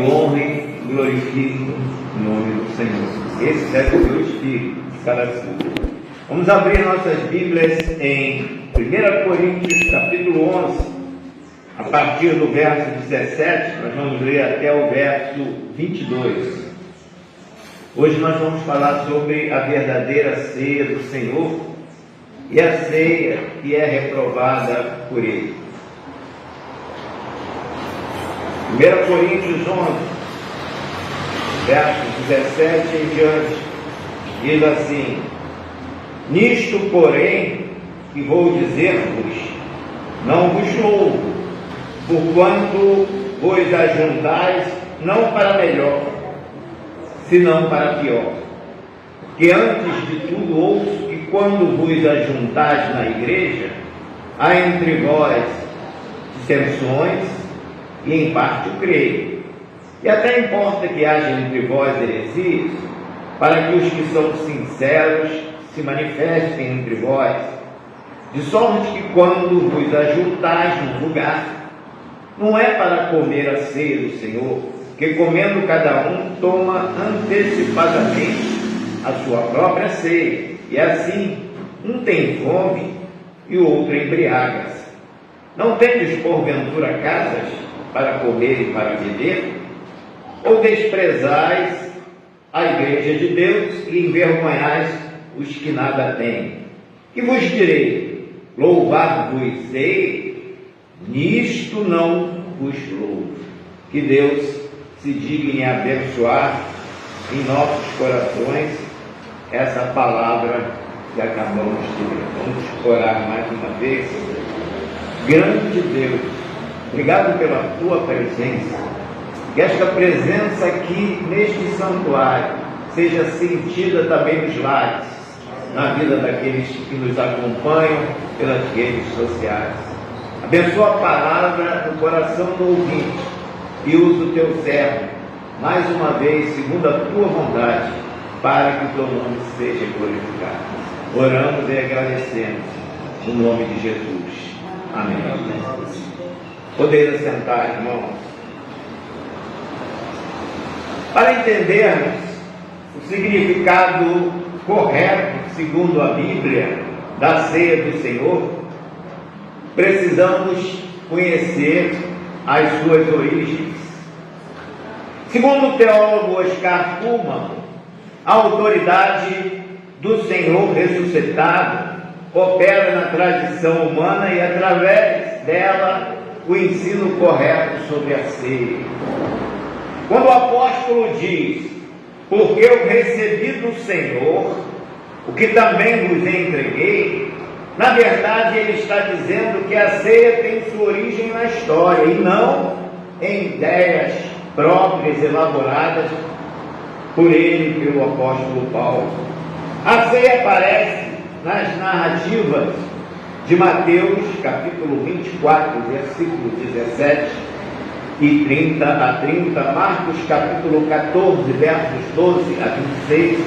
e honre e glorifique o nome do Senhor. Esse deve ser o espírito de cada culto. Vamos abrir nossas Bíblias em 1 Coríntios capítulo 11, a partir do verso 17, nós vamos ler até o verso 22. Hoje nós vamos falar sobre a verdadeira ceia do Senhor e a ceia que é reprovada por Ele. 1 Coríntios 11, verso 17 em diante, diz assim: nisto, porém, que vou dizer-vos, não vos louvo, porquanto vos ajuntais não para melhor, senão para pior. Que antes de tudo ouço que quando vos ajuntais na igreja, há entre vós dissensões, e em parte o creio. E até importa que haja entre vós heresias, para que os que são sinceros se manifestem entre vós, de sorte que quando vos ajuntais num lugar, não é para comer a ceia do Senhor, que comendo cada um toma antecipadamente a sua própria ceia, e assim um tem fome e o outro embriaga-se. Não tendes porventura casas para comer e para beber? Ou desprezais a igreja de Deus e envergonhais os que nada têm? Que vos direi? Louvar-vos-ei? Nisto não vos louvo. Que Deus se digne abençoar em nossos corações essa palavra que acabamos de ler. Vamos orar mais uma vez. Grande Deus, obrigado pela tua presença, que esta presença aqui neste santuário seja sentida também nos lares, na vida daqueles que nos acompanham pelas redes sociais. Abençoa a palavra no coração do ouvinte e usa o teu servo, mais uma vez, segundo a tua vontade, para que o teu nome seja glorificado. Oramos e agradecemos, no nome de Jesus. Amém. Podeis assentar, irmãos. Para entendermos o significado correto, segundo a Bíblia, da ceia do Senhor, precisamos conhecer as suas origens. Segundo o teólogo Oscar Cullmann, a autoridade do Senhor ressuscitado opera na tradição humana e, através dela, o ensino correto sobre a ceia. Quando o apóstolo diz: porque eu recebi do Senhor o que também vos entreguei, na verdade ele está dizendo que a ceia tem sua origem na história e não em ideias próprias elaboradas por ele e pelo apóstolo Paulo. A ceia aparece nas narrativas de Mateus, capítulo 24, versículos 17 e 30 a 30, Marcos, capítulo 14, versos 12 a 26,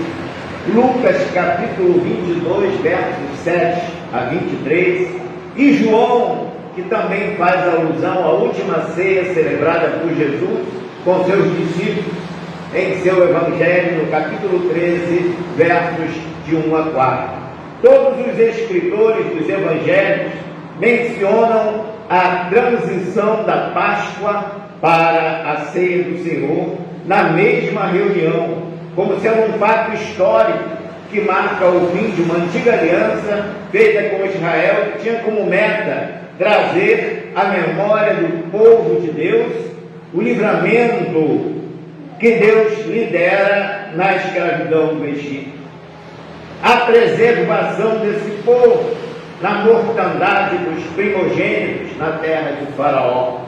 Lucas, capítulo 22, versos 7 a 23, e João, que também faz alusão à última ceia celebrada por Jesus com seus discípulos em seu Evangelho, no capítulo 13, versos de 1 a 4. Todos os escritores dos Evangelhos mencionam a transição da Páscoa para a ceia do Senhor na mesma reunião, como sendo um fato histórico que marca o fim de uma antiga aliança feita com Israel, que tinha como meta trazer à memória do povo de Deus o livramento que Deus lhe dera na escravidão do Egito. A preservação desse povo na mortandade dos primogênitos na terra de Faraó.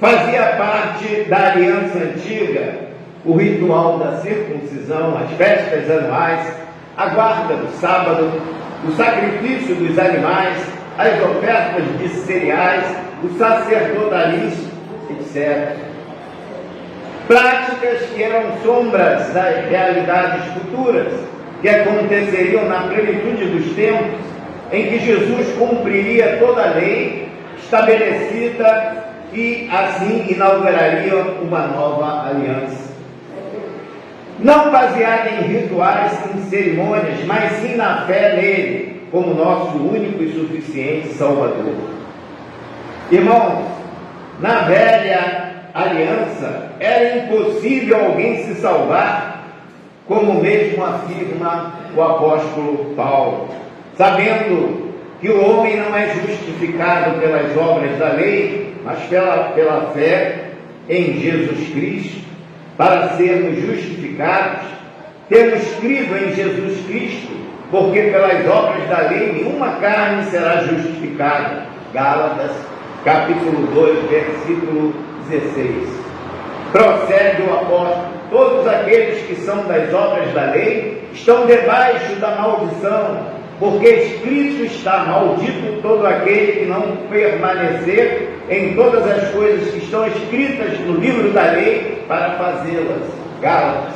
Fazia parte da aliança antiga o ritual da circuncisão, as festas anuais, a guarda do sábado, o sacrifício dos animais, as ofertas de cereais, o sacerdotalismo, etc. Práticas que eram sombras das realidades futuras, que aconteceriam na plenitude dos tempos, em que Jesus cumpriria toda a lei estabelecida e assim inauguraria uma nova aliança. Não baseada em rituais, em cerimônias, mas sim na fé nele, como nosso único e suficiente Salvador. Irmãos, na velha aliança era impossível alguém se salvar, como mesmo afirma o apóstolo Paulo, sabendo que o homem não é justificado pelas obras da lei, mas pela fé em Jesus Cristo. Para sermos justificados, temos crido em Jesus Cristo, porque pelas obras da lei nenhuma carne será justificada. Gálatas, capítulo 2, versículo 16. Prossegue o apóstolo: todos aqueles que são das obras da lei estão debaixo da maldição, porque escrito está: maldito todo aquele que não permanecer em todas as coisas que estão escritas no livro da lei para fazê-las. Gálatas,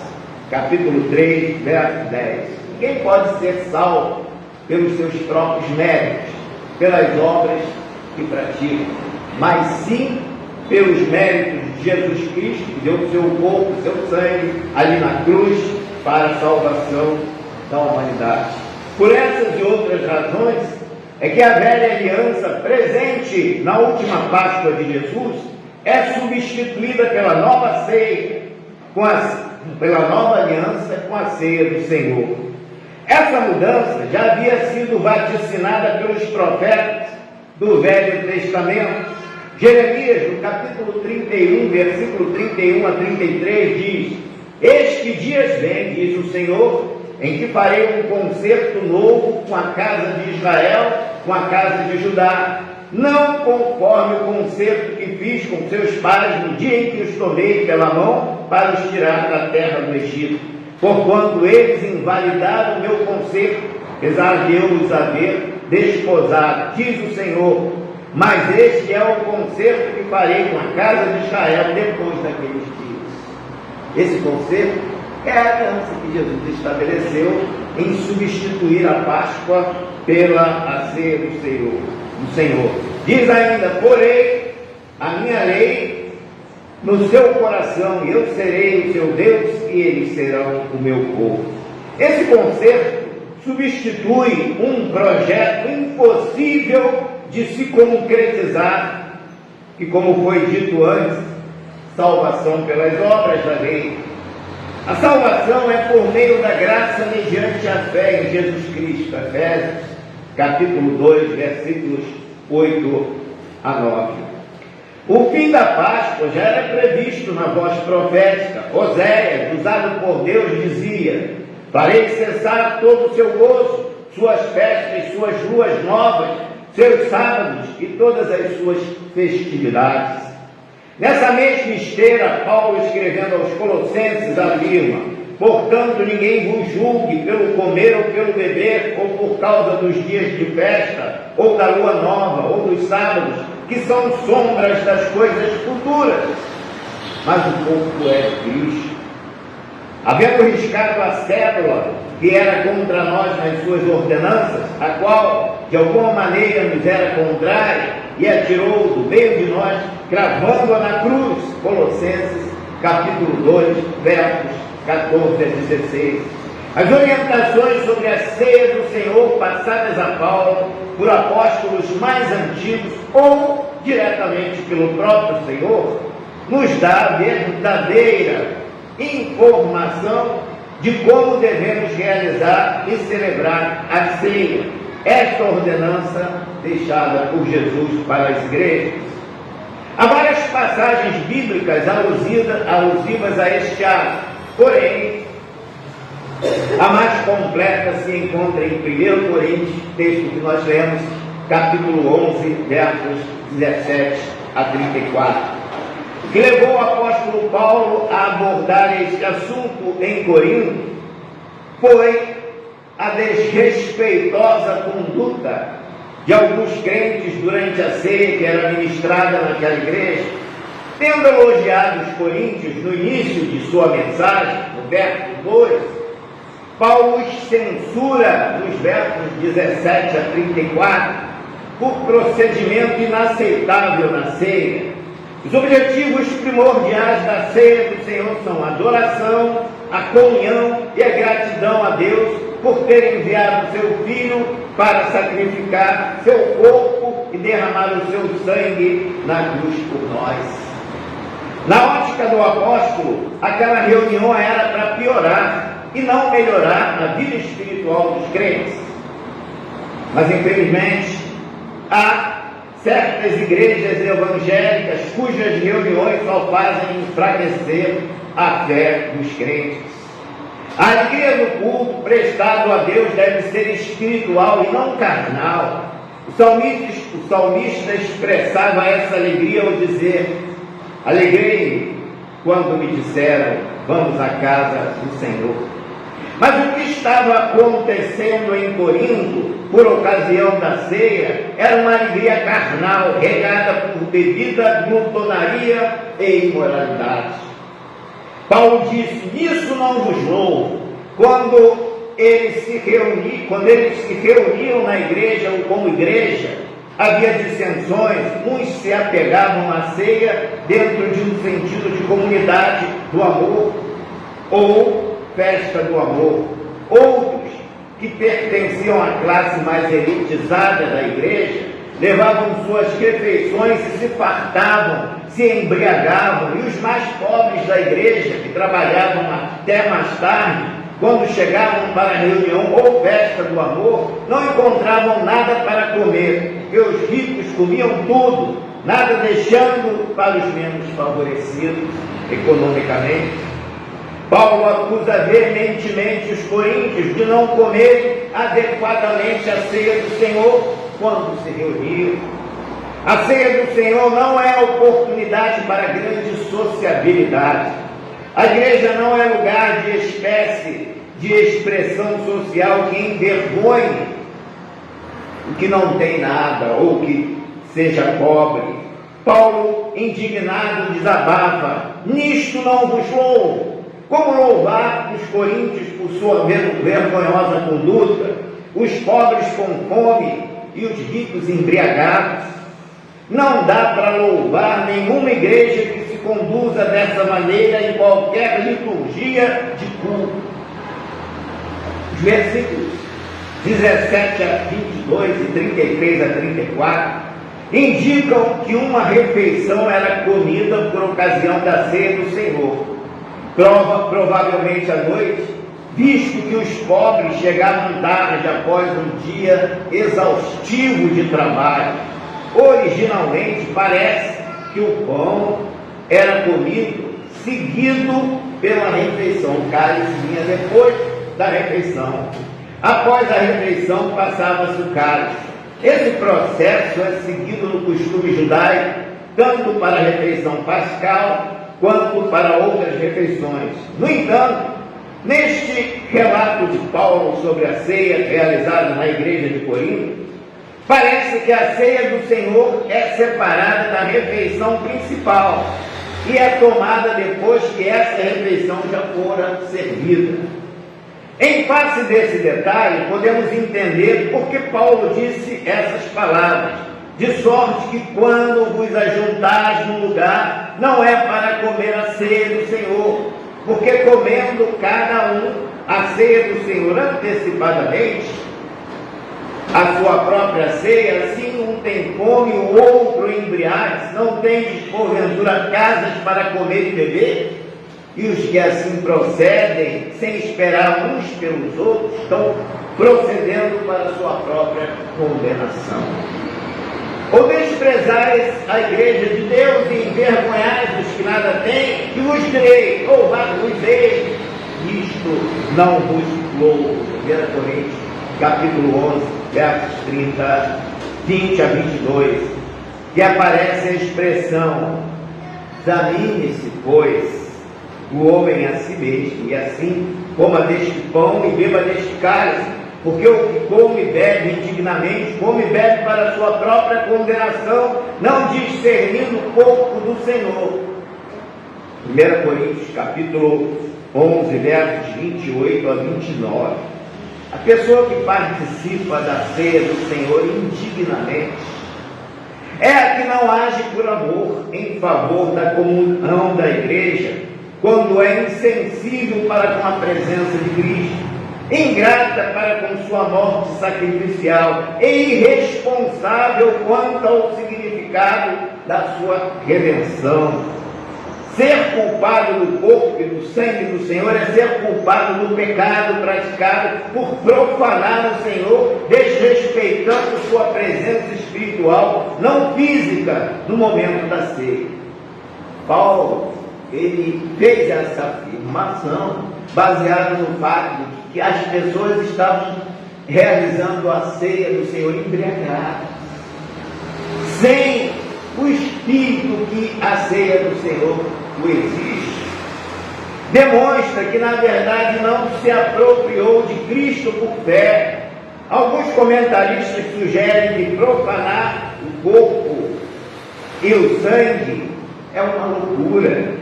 capítulo 3, verso 10. Ninguém pode ser salvo pelos seus próprios méritos, pelas obras que pratica, mas sim pelos méritos de Jesus Cristo, que deu o seu corpo, o seu sangue ali na cruz para a salvação da humanidade. Por essas e outras razões é que a velha aliança presente na última Páscoa de Jesus é substituída pela nova ceia, pela nova aliança com a ceia do Senhor. Essa mudança já havia sido vaticinada pelos profetas do Velho Testamento. Jeremias, no capítulo 31, versículo 31 a 33, diz: eis que dias vem, diz o Senhor, em que farei um concerto novo com a casa de Israel, com a casa de Judá, não conforme o concerto que fiz com seus pais no dia em que os tomei pela mão para os tirar da terra do Egito, porquanto eles invalidaram o meu concerto, apesar de eu os haver desposado, diz o Senhor. Mas este é o concerto que farei com a casa de Israel depois daqueles dias. Esse concerto é a aliança que Jesus estabeleceu em substituir a Páscoa pela ceia do Senhor. Diz ainda: porém, a minha lei no seu coração, e eu serei o seu Deus, e eles serão o meu povo. Esse concerto substitui um projeto impossível de se concretizar, que, como foi dito antes, salvação pelas obras da lei. A salvação é por meio da graça mediante a fé em Jesus Cristo. Efésios, capítulo 2, versículos 8 a 9. O fim da Páscoa já era previsto na voz profética. Oséias, usado por Deus, dizia: farei cessar todo o seu gozo, suas festas, suas luas novas, seus sábados e todas as suas festividades. Nessa mesma esteira, Paulo, escrevendo aos Colossenses, afirma: portanto, ninguém vos julgue pelo comer ou pelo beber, ou por causa dos dias de festa, ou da lua nova, ou dos sábados, que são sombras das coisas futuras, mas o corpo é Cristo. Havendo riscado a cédula que era contra nós nas suas ordenanças, a qual de alguma maneira nos era contrária, e a tirou do meio de nós, cravando-a na cruz. Colossenses, capítulo 2, versos 14 a 16. As orientações sobre a ceia do Senhor, passadas a Paulo por apóstolos mais antigos ou diretamente pelo próprio Senhor, nos dá a verdadeira informação de como devemos realizar e celebrar a ceia, esta ordenança deixada por Jesus para as igrejas. Há várias passagens bíblicas alusivas a este ato, porém, a mais completa se encontra em 1 Coríntios, texto que nós lemos, capítulo 11, versos 17 a 34. O que levou o apóstolo Paulo a abordar este assunto em Corinto foi a desrespeitosa conduta de alguns crentes durante a ceia que era ministrada naquela igreja. Tendo elogiado os coríntios no início de sua mensagem, no verso 2, Paulo os censura nos versos 17 a 34 por procedimento inaceitável na ceia. Os objetivos primordiais da ceia do Senhor são a adoração, a comunhão e a gratidão a Deus por ter enviado o seu Filho para sacrificar seu corpo e derramar o seu sangue na cruz por nós. Na ótica do apóstolo, aquela reunião era para piorar e não melhorar a vida espiritual dos crentes. Mas, infelizmente, há certas igrejas evangélicas cujas reuniões só fazem enfraquecer a fé dos crentes. A alegria do culto prestado a Deus deve ser espiritual e não carnal. O salmista expressava essa alegria ao dizer: alegrei-me quando me disseram, vamos à casa do Senhor. Mas o que estava acontecendo em Corinto, por ocasião da ceia, era uma alegria carnal, regada por bebida, glutonaria e imoralidade. Paulo disse: nisso não vos louvo. Quando eles se reuniam na igreja ou como igreja, havia dissensões, uns se apegavam à ceia dentro de um sentido de comunidade do amor ou festa do amor. Outros, que pertenciam à classe mais elitizada da igreja, levavam suas refeições e se fartavam, se embriagavam, e os mais pobres da igreja, que trabalhavam até mais tarde, quando chegavam para a reunião ou festa do amor, não encontravam nada para comer, porque os ricos comiam tudo, nada deixando para os menos favorecidos economicamente. Paulo acusa veementemente os coríntios de não comerem adequadamente a ceia do Senhor quando se reuniam. A ceia do Senhor não é oportunidade para grande sociabilidade. A igreja não é lugar de espécie de expressão social que envergonhe o que não tem nada ou que seja pobre. Paulo, indignado, desabafa: nisto não vos louvo. Como louvar os coríntios por sua vergonhosa conduta, os pobres com fome e os ricos embriagados? Não dá para louvar nenhuma igreja que se conduza dessa maneira em qualquer liturgia de culto. Os versículos 17 a 22 e 33 a 34 indicam que uma refeição era comida por ocasião da ceia do Senhor. Provavelmente à noite, visto que os pobres chegavam tarde após um dia exaustivo de trabalho. Originalmente parece que o pão era comido seguido pela refeição. O cálice vinha depois da refeição. Após a refeição passava-se o cálice. Esse processo é seguido no costume judaico, tanto para a refeição pascal quanto para outras refeições. No entanto, neste relato de Paulo sobre a ceia realizada na igreja de Corinto, parece que a ceia do Senhor é separada da refeição principal e é tomada depois que essa refeição já fora servida. Em face desse detalhe, podemos entender por que Paulo disse essas palavras: de sorte que quando vos ajuntares num lugar, não é para comer a ceia do Senhor, porque comendo cada um a ceia do Senhor antecipadamente, a sua própria ceia, assim um tem fome, o outro embriague, não tem porventura casas para comer e beber? E os que assim procedem, sem esperar uns pelos outros, estão procedendo para a sua própria condenação. Ou desprezais a igreja de Deus e envergonhais os que nada têm, que vos direi, louvado-vos-ei, isto não vos louvo. 1 Coríntios, capítulo 11, versos 20 a 22, que aparece a expressão: examine-se, pois, o homem a si mesmo, e assim coma deste pão e beba deste cálice, porque o que come e bebe indignamente, come e bebe para a sua própria condenação, não discernindo o corpo do Senhor. 1 Coríntios, capítulo 11, versos 28 a 29. A pessoa que participa da ceia do Senhor indignamente é a que não age por amor em favor da comunhão da igreja, quando é insensível para com a presença de Cristo, ingrata para com sua morte sacrificial e irresponsável quanto ao significado da sua redenção. Ser culpado do corpo e do sangue do Senhor é ser culpado do pecado praticado por profanar o Senhor, desrespeitando sua presença espiritual, não física, no momento da ceia. Paulo, ele fez essa afirmação baseada no fato de que as pessoas estavam realizando a ceia do Senhor embriagadas, sem o espírito que a ceia do Senhor o exige. Demonstra que na verdade não se apropriou de Cristo por fé. Alguns comentaristas sugerem que profanar o corpo e o sangue é uma loucura,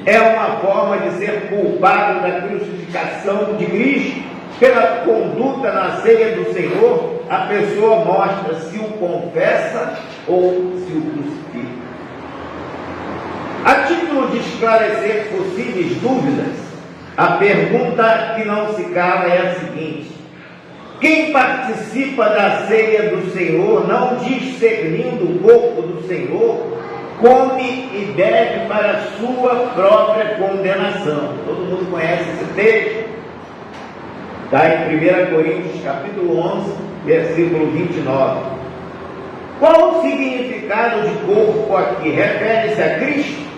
é uma forma de ser culpado da crucificação de Cristo. Pela conduta na ceia do Senhor, a pessoa mostra se o confessa ou se o crucifica. A título de esclarecer possíveis dúvidas, a pergunta que não se cala é a seguinte: quem participa da ceia do Senhor, não discernindo o corpo do Senhor, come e bebe para a sua própria condenação? Todo mundo conhece esse texto? Está em 1 Coríntios capítulo 11, versículo 29. Qual o significado de corpo aqui? Refere-se a Cristo?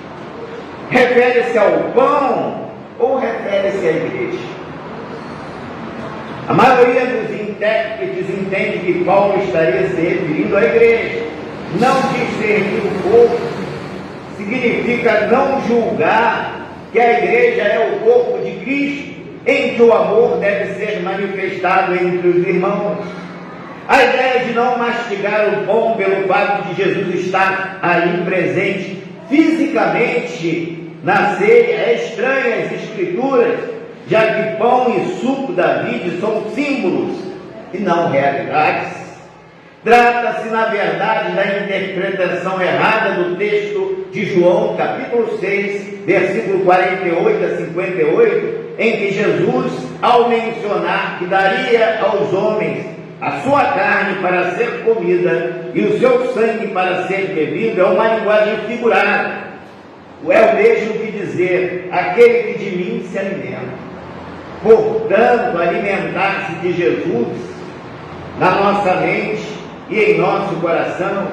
Refere-se ao pão? Ou refere-se à igreja? A maioria dos intérpretes entende que Paulo estaria se referindo à igreja. Não discernir o corpo significa não julgar que a igreja é o corpo de Cristo, em que o amor deve ser manifestado entre os irmãos. A ideia de não mastigar o pão pelo fato de Jesus estar ali presente fisicamente na ceia é estranha às Escrituras, já que pão e suco da vide são símbolos e não realidades. Trata-se, na verdade, da interpretação errada do texto de João, capítulo 6, versículo 48 a 58, em que Jesus, ao mencionar que daria aos homens a sua carne para ser comida e o seu sangue para ser bebido, é uma linguagem figurada. É o mesmo que dizer: aquele que de mim se alimenta. Portanto, alimentar-se de Jesus na nossa mente e em nosso coração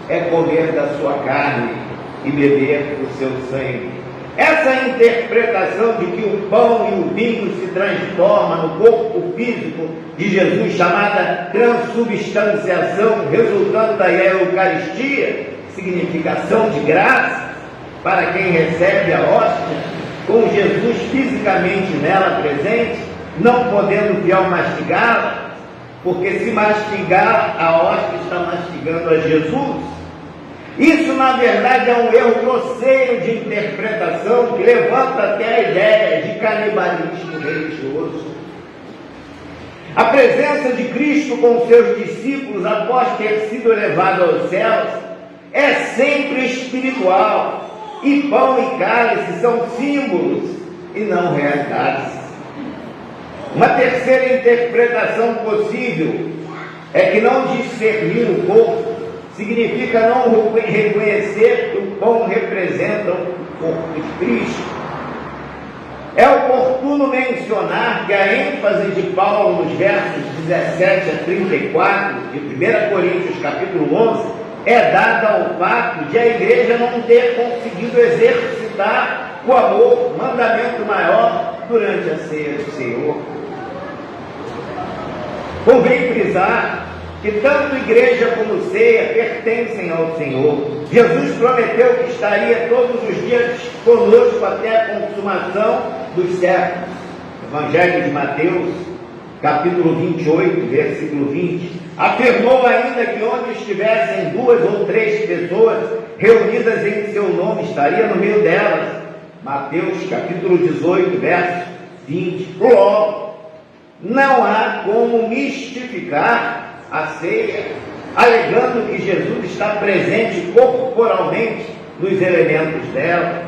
é comer da sua carne e beber do seu sangue. Essa interpretação de que o pão e o vinho se transformam no corpo físico de Jesus, chamada transubstanciação, resultando da Eucaristia, significação de graça, para quem recebe a hóstia, com Jesus fisicamente nela presente, não podendo fiel mastigá-la, porque se mastigar a hóstia está mastigando a Jesus. Isso, na verdade, é um erro grosseiro de interpretação que levanta até a ideia de canibalismo religioso. A presença de Cristo com seus discípulos após ter sido elevado aos céus é sempre espiritual, e pão e cálice são símbolos e não realidades. Uma terceira interpretação possível é que não discernir o corpo significa não reconhecer que o pão representa o corpo de Cristo. É oportuno mencionar que a ênfase de Paulo nos versos 17 a 34 de 1 Coríntios capítulo 11 é dada ao fato de a igreja não ter conseguido exercitar o amor, mandamento maior, durante a ceia do Senhor. Convém frisar que tanto igreja como ceia pertencem ao Senhor. Jesus prometeu que estaria todos os dias conosco até a consumação dos séculos. Evangelho de Mateus, capítulo 28, versículo 20, afirmou ainda que onde estivessem 2 ou 3 pessoas reunidas em seu nome, estaria no meio delas. Mateus, capítulo 18, verso 20. Logo, não há como mistificar a ceia. alegando que Jesus está presente corporalmente nos elementos dela.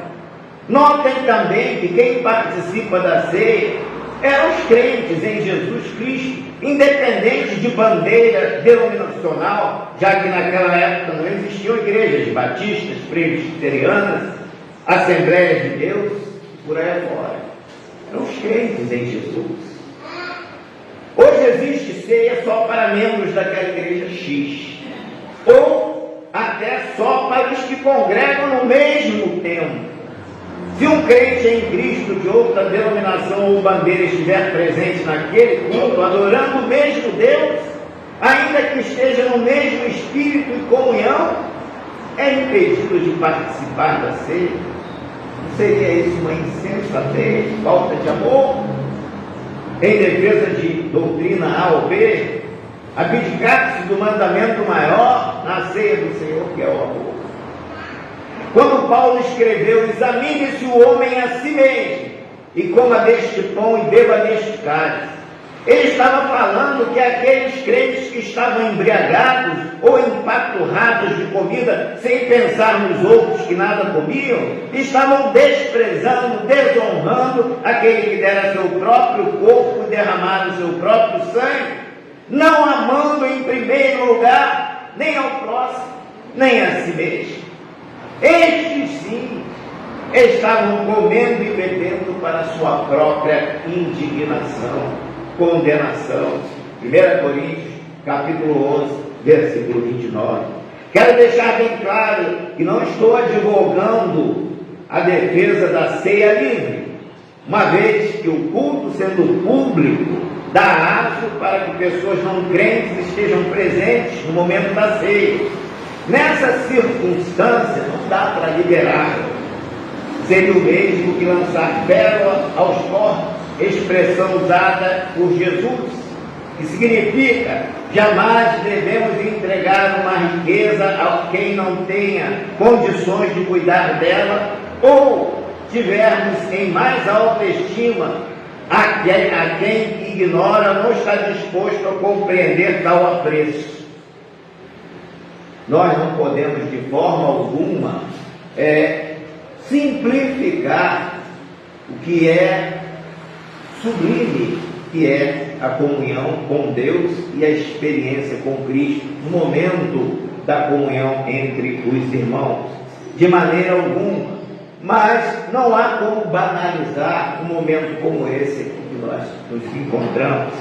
Notem também que quem participa da ceia eram os crentes em Jesus Cristo, independente de bandeira denominacional, já que naquela época não existiam igrejas batistas, presbiterianas, Assembleias de Deus, por aí fora. Eram os crentes em Jesus. Hoje existe ceia só para membros daquela igreja X, ou até só para os que congregam no mesmo templo. Se um crente em Cristo de outra denominação ou bandeira estiver presente naquele culto, adorando o mesmo Deus, ainda que esteja no mesmo espírito e comunhão, é impedido de participar da ceia. Não seria isso uma insensatez, falta de amor? Em defesa de doutrina A ou B, abdicar-se do mandamento maior na ceia do Senhor, que é o amor. Quando Paulo escreveu: examine-se o homem a si mesmo, e coma deste pão e beba deste cálice, ele estava falando que aqueles crentes que estavam embriagados ou empaturrados de comida, sem pensar nos outros que nada comiam, estavam desprezando, desonrando aquele que dera seu próprio corpo e derramara seu próprio sangue, não amando em primeiro lugar nem ao próximo, nem a si mesmo. Estes sim estavam comendo e bebendo para sua própria indignação, condenação. 1 Coríntios, capítulo 11, versículo 29. Quero deixar bem claro que não estou advogando a defesa da ceia livre, uma vez que o culto, sendo público, dá aso para que pessoas não crentes estejam presentes no momento da ceia. Nessa circunstância, não dá para liberar. Seria o mesmo que lançar pérola aos corpos, expressão usada por Jesus, que significa: jamais devemos entregar uma riqueza a quem não tenha condições de cuidar dela, ou tivermos em mais alta estima a quem ignora, não está disposto a compreender tal apreço. Nós não podemos de forma alguma simplificar o que é sublime, que é a comunhão com Deus e a experiência com Cristo, no momento da comunhão entre os irmãos, de maneira alguma. Mas não há como banalizar um momento como esse aqui que nós nos encontramos.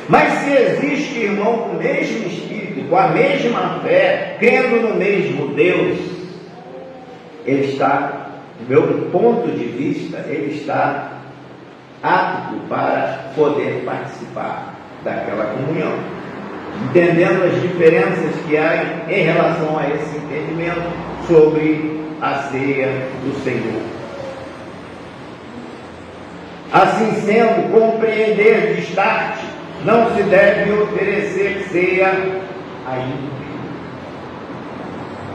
Mas se existe irmão com o mesmo espírito, com a mesma fé, crendo no mesmo Deus, ele está, do meu ponto de vista, ele está apto para poder participar daquela comunhão, entendendo as diferenças que há em relação a esse entendimento sobre a ceia do Senhor. Assim sendo, compreender de start, não se deve oferecer ceia a ímpio.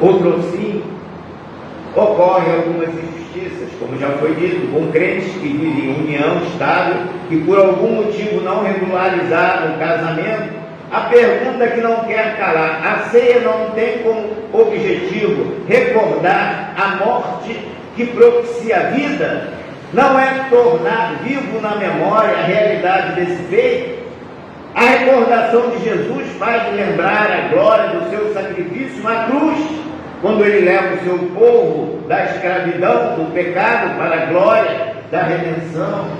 Outro sim, ocorre algumas injustiças, como já foi dito, com crentes que vivem em união estável e por algum motivo não regularizaram o casamento. A pergunta que não quer calar: a ceia não tem como objetivo recordar a morte que propicia a vida? Não é tornar vivo na memória a realidade desse feito? A recordação de Jesus faz lembrar a glória do seu sacrifício na cruz, quando ele leva o seu povo da escravidão, do pecado, para a glória da redenção.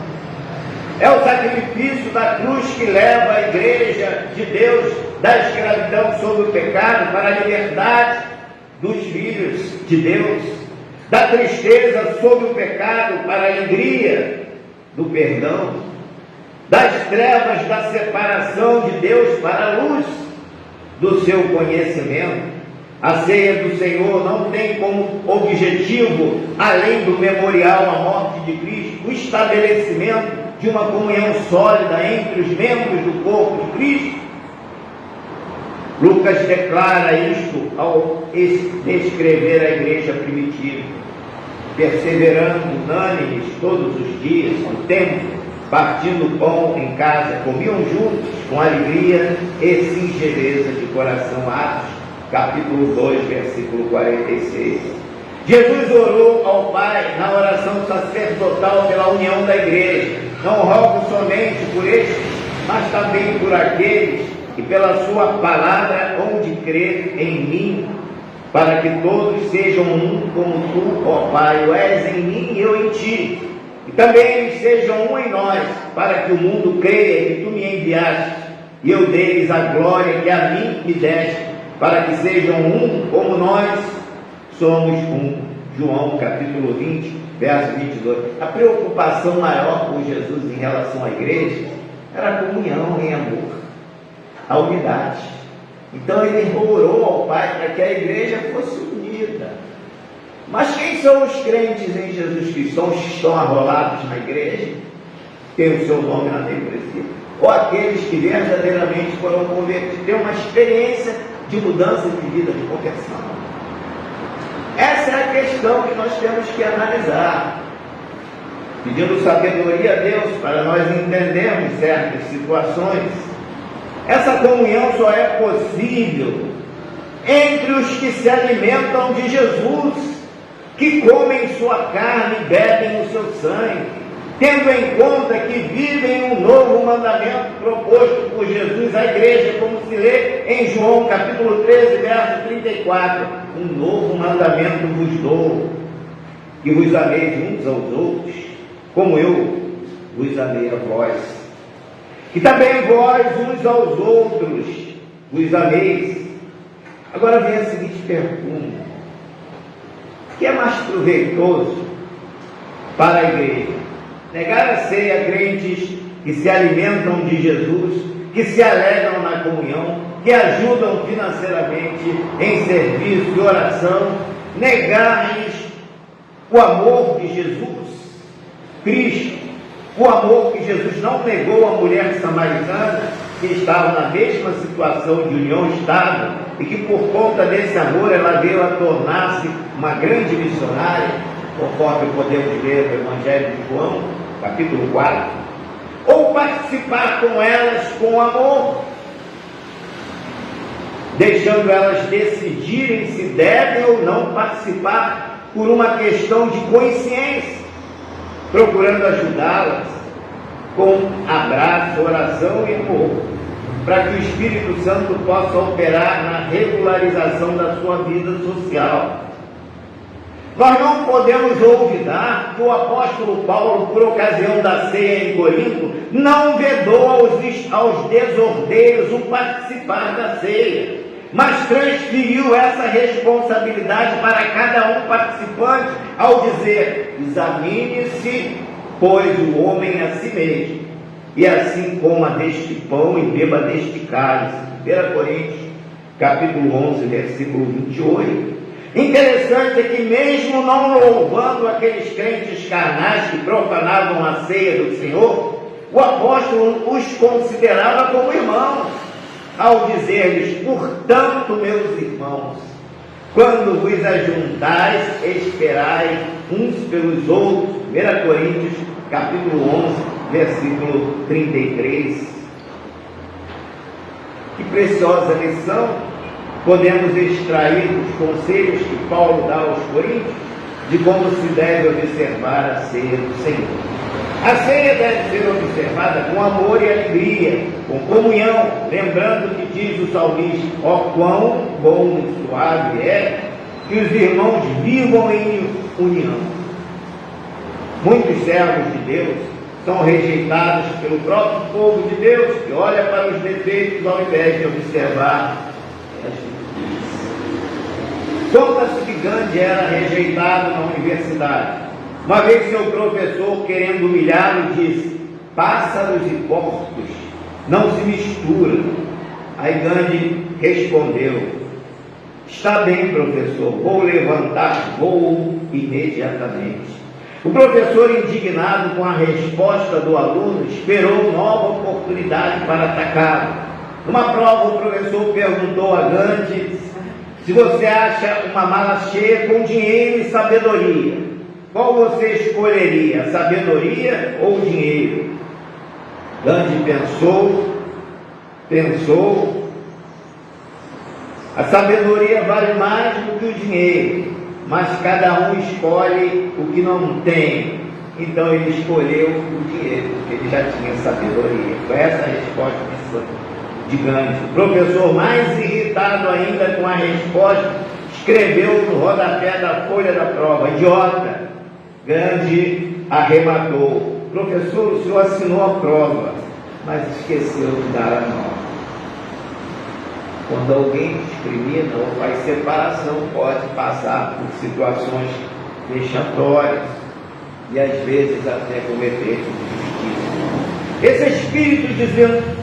É o sacrifício da cruz que leva a igreja de Deus da escravidão sobre o pecado para a liberdade dos filhos de Deus, da tristeza sobre o pecado para a alegria do perdão, das trevas da separação de Deus para a luz do seu conhecimento. A ceia do Senhor não tem como objetivo, além do memorial à morte de Cristo, o estabelecimento de uma comunhão sólida entre os membros do corpo de Cristo. Lucas declara isto ao descrever a igreja primitiva: perseverando unânimes todos os dias no templo, partindo o pão em casa, comiam juntos com alegria e singeleza de coração. Atos, capítulo 2, versículo 46. Jesus orou ao Pai na oração sacerdotal pela união da igreja. Não rogo somente por estes, mas também por aqueles que pela sua palavra hão de crer em mim, para que todos sejam um como tu, ó Pai, o és em mim e eu em ti. E também eles sejam um em nós, para que o mundo creia que tu me enviaste, e eu dei-lhes a glória que a mim me deste, para que sejam um como nós somos um. João capítulo 20, verso 22. A preocupação maior por Jesus em relação à igreja era a comunhão em amor, a unidade. Então ele orou ao Pai para que a igreja fosse unida. Mas quem são os crentes em Jesus Cristo? São os que estão arrolados na igreja, tem o seu nome na membresia, ou aqueles que verdadeiramente foram convertidos, têm uma experiência de mudança de vida, de conversão. Essa é a questão que nós temos que analisar, pedindo sabedoria a Deus para nós entendermos certas situações. Essa comunhão só é possível entre os que se alimentam de Jesus, que comem sua carne e bebem o seu sangue, tendo em conta que vivem um novo mandamento proposto por Jesus à igreja, como se lê em João capítulo 13, verso 34. Um novo mandamento vos dou, que vos ameis uns aos outros, como eu vos amei a vós. Que também vós uns aos outros vos ameis. Agora vem a seguinte pergunta: o que é mais proveitoso para a igreja? Negar a ceia a crentes que se alimentam de Jesus, que se alegram na comunhão, que ajudam financeiramente em serviço e oração, negar-lhes o amor de Jesus Cristo, o amor que Jesus não negou à mulher samaritana, que estava na mesma situação de união estável, e que por conta desse amor ela veio a tornar-se uma grande missionária, conforme podemos ver no Evangelho de João, capítulo 4, ou participar com elas com amor, deixando elas decidirem se devem ou não participar por uma questão de consciência, procurando ajudá-las com abraço, oração e amor, para que o Espírito Santo possa operar na regularização da sua vida social. Nós não podemos olvidar que o apóstolo Paulo, por ocasião da ceia em Corinto, não vedou aos desordeiros o participar da ceia, mas transferiu essa responsabilidade para cada um participante, ao dizer: examine-se, pois, o homem a si mesmo, e assim coma deste pão e beba deste cálice. 1 Coríntios, capítulo 11, versículo 28. Interessante é que, mesmo não louvando aqueles crentes carnais que profanavam a ceia do Senhor, o apóstolo os considerava como irmãos, ao dizer-lhes: portanto, meus irmãos, quando vos ajuntais, esperai uns pelos outros. 1 Coríntios, capítulo 11, versículo 33. Que preciosa lição podemos extrair dos conselhos que Paulo dá aos Coríntios, de como se deve observar a ceia do Senhor. A ceia deve ser observada com amor e alegria, com comunhão, lembrando que diz o salmista: ó quão bom e suave é que os irmãos vivam em união. Muitos servos de Deus são rejeitados pelo próprio povo de Deus, que olha para os defeitos ao invés de observar as virtudes. Thomas Gandhi era rejeitado na universidade. Uma vez seu professor, querendo humilhá-lo, disse: pássaros e porcos não se misturam. Aí Gandhi respondeu: está bem, professor, vou levantar voo imediatamente. O professor, indignado com a resposta do aluno, esperou nova oportunidade para atacá-lo. Numa prova, o professor perguntou a Gandhi: se você acha uma mala cheia com dinheiro e sabedoria, qual você escolheria, sabedoria ou dinheiro? Gandhi pensou, a sabedoria vale mais do que o dinheiro, mas cada um escolhe o que não tem. Então ele escolheu o dinheiro, porque ele já tinha sabedoria. Foi essa a resposta de Gandhi. O professor, mais irritado ainda com a resposta, escreveu no rodapé da folha da prova: idiota. Gandhi arrematou: professor, o senhor assinou a prova, mas esqueceu de dar a nota. Quando alguém discrimina ou faz separação, pode passar por situações vexatórias e às vezes até cometer injustiça. Esse espírito de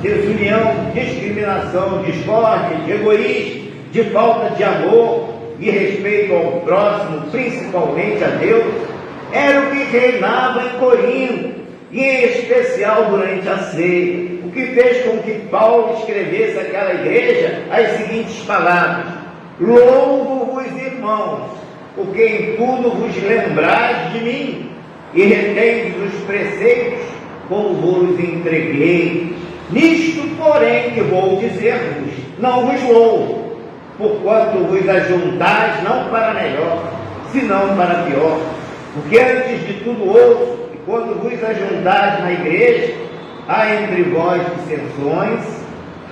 desunião, discriminação, discórdia, de egoísmo, de falta de amor e respeito ao próximo, principalmente a Deus, era o que reinava em Corinto, e em especial durante a ceia, o que fez com que Paulo escrevesse àquela igreja as seguintes palavras: louvo-vos, irmãos, porque em tudo vos lembrais de mim, e retendes os preceitos como vos entreguei. Nisto, porém, que vou dizer-vos, não vos louvo, porquanto vos ajuntais não para melhor, senão para pior. Porque antes de tudo ouço, e quando vos ajuntais na igreja, há entre vós dissensões,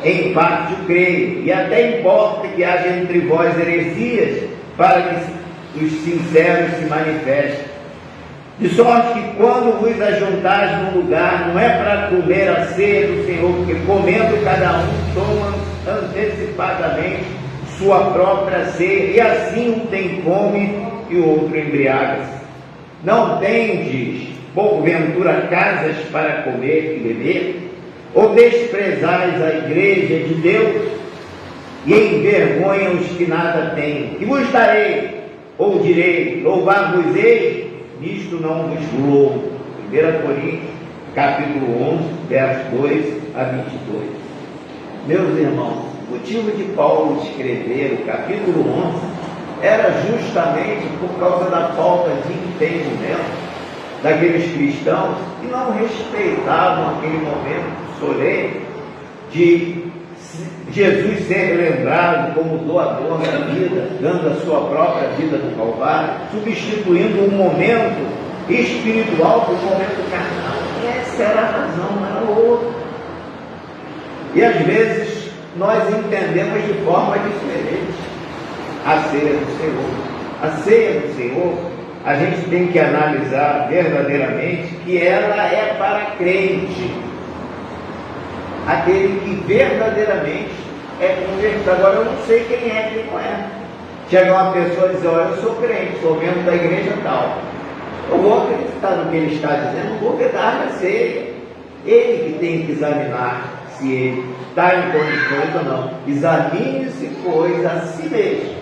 em parte o creio, e até importa que haja entre vós heresias, para que os sinceros se manifestem. De sorte que quando vos ajuntais num lugar, não é para comer a ceia do Senhor, porque comendo cada um toma antecipadamente sua própria ceia, e assim um tem fome e o outro embriaga-se. Não tendes, porventura, casas para comer e beber? Ou desprezais a igreja de Deus e envergonham os que nada têm? E vos darei, ou direi, louvar-vos-ei, nisto não vos louvo. 1 Coríntios, capítulo 11, versos 2 a 22. Meus irmãos, o motivo de Paulo escrever o capítulo 11 era justamente por causa da falta de entendimento daqueles cristãos que não respeitavam aquele momento solene de Jesus ser lembrado como doador da vida, dando a sua própria vida no Calvário, substituindo um momento espiritual por um momento carnal. Essa era a razão, não era outra. E às vezes nós entendemos de forma diferente a ceia do Senhor. A ceia do Senhor, a gente tem que analisar verdadeiramente que ela é para crente, aquele que verdadeiramente é convertido. Agora eu não sei quem é, quem não é. Chega uma pessoa e diz: olha, eu sou crente, sou membro da igreja tal, eu vou acreditar no que ele está dizendo, não vou pegar na ceia. Ele que tem que examinar se ele está em condições ou não. Examine-se, pois, a si mesmo,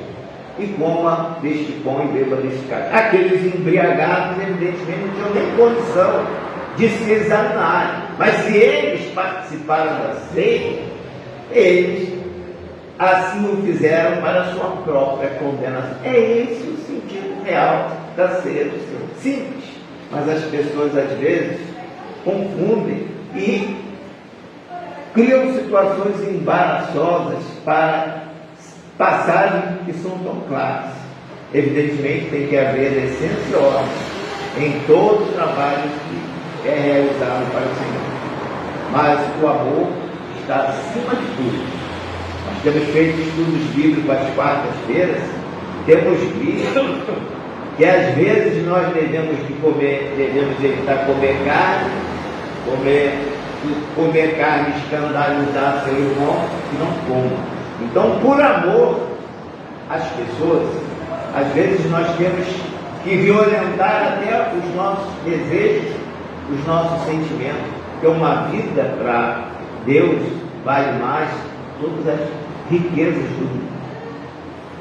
e coma deste pão e beba deste cálice. Aqueles embriagados, evidentemente, não tinham nem condição de se examinarem, mas se eles participaram da ceia, eles assim o fizeram para a sua própria condenação. É esse o sentido real da ceia do Senhor. Simples, mas as pessoas às vezes confundem e criam situações embaraçosas para passagens que são tão claras. Evidentemente tem que haver decência e ordem em todo o trabalho que é realizado para o Senhor, mas o amor está acima de tudo. Nós temos feito estudos bíblicos às quartas-feiras, temos visto que às vezes nós devemos evitar comer carne, comer carne, escandalizar seu irmão que não coma. Então, por amor às pessoas, às vezes nós temos que violentar até os nossos desejos, os nossos sentimentos, porque uma vida para Deus vale mais todas as riquezas do mundo.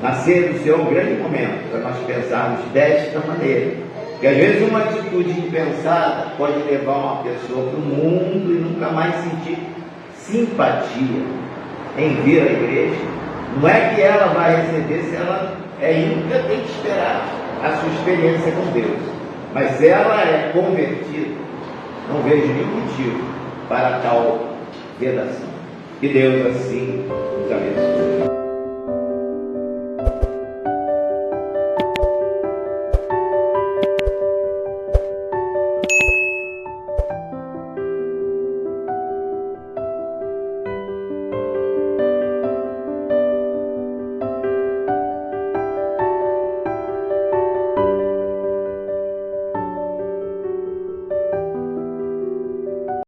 Na ceia do Senhor é um grande momento para nós pensarmos desta maneira, porque às vezes uma atitude impensada pode levar uma pessoa para o mundo e nunca mais sentir simpatia em vir à igreja. Não é que ela vai receber, se ela nunca tem que esperar a sua experiência com Deus, mas se ela é convertida, não vejo nenhum motivo para tal vedação. Que Deus assim nos abençoe.